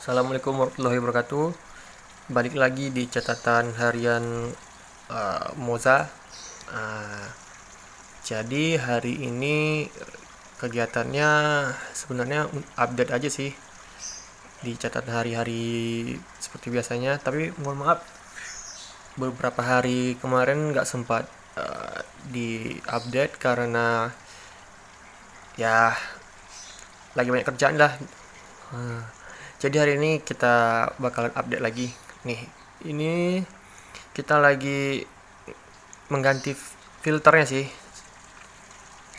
Assalamualaikum warahmatullahi wabarakatuh. Balik lagi di catatan harian Moza. Uh, jadi hari ini kegiatannya sebenarnya update aja sih di catatan hari-hari seperti biasanya. Tapi mohon maaf, beberapa hari kemarin nggak sempat di update karena ya lagi banyak kerjaan lah. Jadi hari ini kita bakalan update lagi. Nih, ini kita lagi mengganti filternya sih.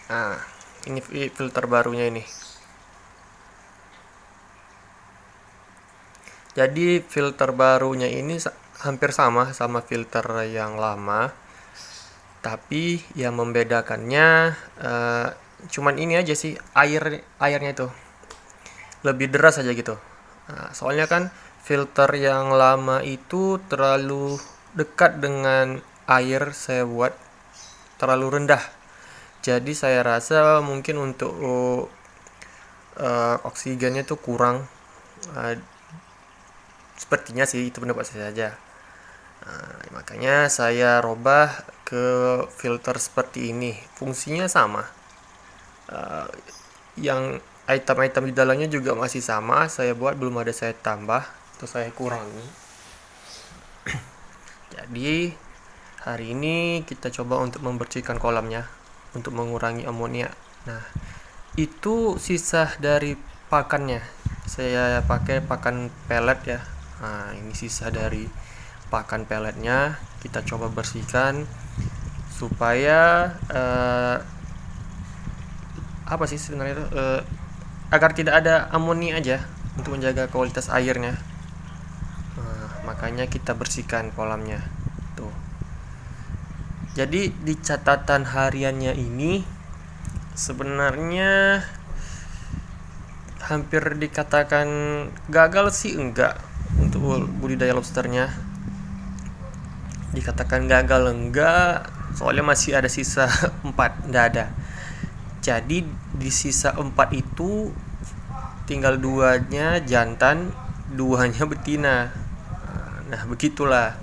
Nah, ini filter barunya ini. Jadi filter barunya ini hampir sama filter yang lama. Tapi yang membedakannya cuman ini aja sih, airnya itu lebih deras aja gitu. Nah, soalnya kan filter yang lama itu terlalu dekat dengan air, saya buat terlalu rendah. Jadi saya rasa mungkin untuk oksigennya tuh kurang. Sepertinya sih itu pendapat saya saja. Makanya saya robah ke filter seperti ini. Fungsinya sama. Yang item-item di dalamnya juga masih sama, saya buat, belum ada saya tambah atau saya kurangi. Jadi hari ini kita coba untuk membersihkan kolamnya untuk mengurangi amonia. Nah, itu sisa dari pakannya. Saya pakai pakan pelet ya. Nah, ini sisa dari pakan peletnya. Kita coba bersihkan supaya apa sih sebenarnya itu, agar tidak ada amonia aja untuk menjaga kualitas airnya. Makanya kita bersihkan kolamnya tuh. Jadi di catatan hariannya ini sebenarnya hampir dikatakan gagal sih enggak untuk budidaya lobsternya. Dikatakan gagal enggak, soalnya masih ada sisa 4, enggak ada. Jadi di sisa 4 itu tinggal 2-nya jantan, 2-nya betina. Nah, begitulah.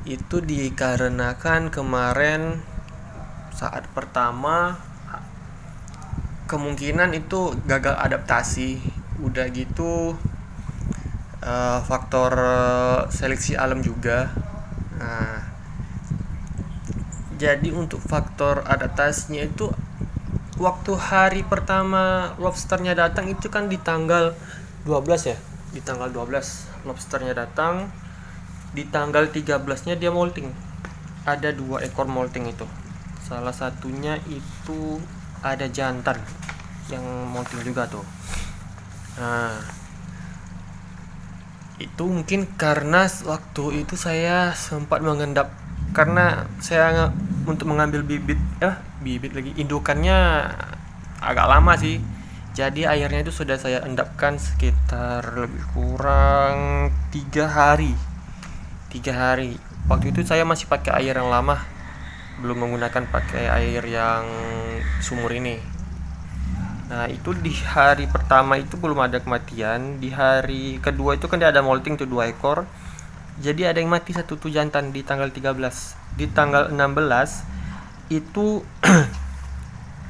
Itu dikarenakan kemarin saat pertama kemungkinan itu gagal adaptasi. Udah gitu faktor seleksi alam juga. Nah, jadi untuk faktor adaptasinya itu waktu hari pertama lobsternya datang itu kan di tanggal 12 ya. Di tanggal 12 lobsternya datang, di tanggal 13-nya dia molting. Ada 2 ekor molting itu. Salah satunya itu ada jantan yang molting juga tuh. Nah, itu mungkin karena waktu itu saya sempat mengendap, karena saya untuk mengambil bibit lagi indukannya agak lama sih. Jadi airnya itu sudah saya endapkan sekitar lebih kurang 3 hari. Waktu itu saya masih pakai air yang lama, belum menggunakan pakai air yang sumur ini. Nah, itu di hari pertama itu belum ada kematian. Di hari kedua itu kan dia ada molting tuh 2 ekor. Jadi ada yang mati satu tuh jantan di tanggal 13. Di tanggal 16 itu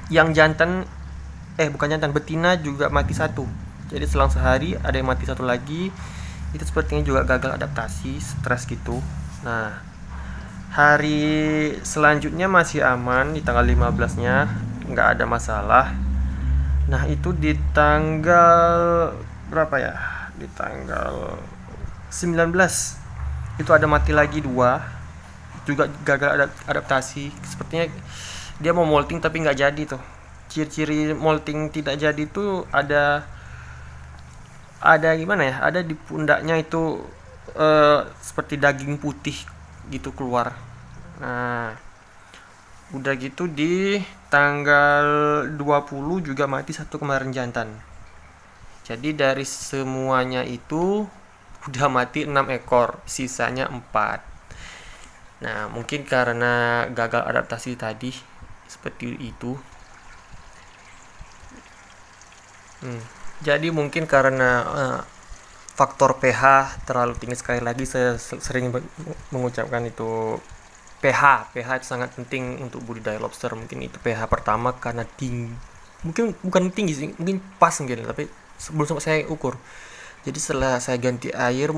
yang jantan bukan jantan, betina juga mati satu. Jadi selang sehari ada yang mati satu lagi. Itu sepertinya juga gagal adaptasi, stres gitu. Nah, hari selanjutnya masih aman, di tanggal 15-nya nggak ada masalah. Nah, itu di tanggal berapa ya? Di tanggal 19 itu ada mati lagi 2, juga gagal adaptasi. Sepertinya dia mau molting tapi nggak jadi tuh. Ciri-ciri molting tidak jadi tuh ada gimana ya? Ada di pundaknya itu seperti daging putih gitu keluar. Nah, udah gitu di tanggal 20 juga mati satu kemarin jantan. Jadi dari semuanya itu udah mati 6 ekor, sisanya 4. Nah, mungkin karena gagal adaptasi tadi seperti itu. Jadi mungkin karena faktor pH terlalu tinggi. Sekali lagi saya sering mengucapkan itu pH itu sangat penting untuk budidaya lobster. Mungkin itu pH pertama karena tinggi, mungkin bukan tinggi sih, mungkin pas mungkin, tapi sebelum sampai saya ukur. Jadi setelah saya ganti air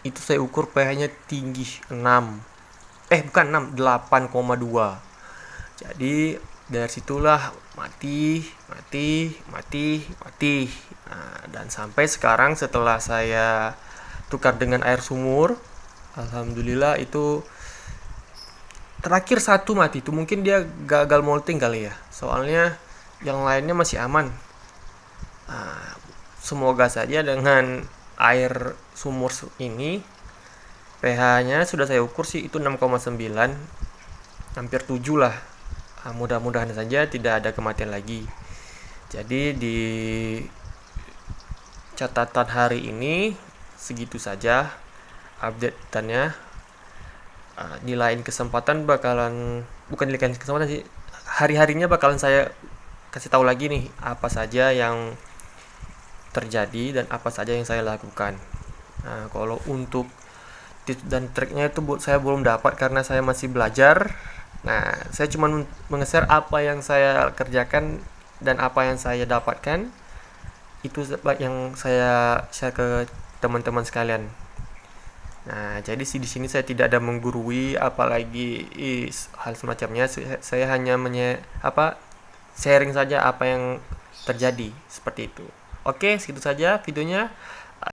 itu saya ukur pH-nya tinggi 6, bukan 6, 8,2. Jadi dari situlah mati mati mati mati. Nah, dan sampai sekarang setelah saya tukar dengan air sumur, alhamdulillah itu terakhir satu mati. Itu mungkin dia gagal molting kali ya, soalnya yang lainnya masih aman. Nah, semoga saja dengan air sumur ini pH-nya sudah saya ukur sih itu 6,9, hampir 7 lah. Mudah-mudahan saja tidak ada kematian lagi. Jadi di catatan hari ini segitu saja update-annya. Di lain kesempatan bukan di lain kesempatan sih, hari-harinya bakalan saya kasih tahu lagi nih apa saja yang terjadi dan apa saja yang saya lakukan. Nah, kalau untuk tips dan triknya itu saya belum dapat karena saya masih belajar. Nah, saya cuma meng-share apa yang saya kerjakan dan apa yang saya dapatkan. Itu yang saya share ke teman-teman sekalian. Nah, jadi di sini saya tidak ada menggurui apalagi hal semacamnya. Saya hanya sharing saja apa yang terjadi seperti itu. Oke, segitu saja videonya.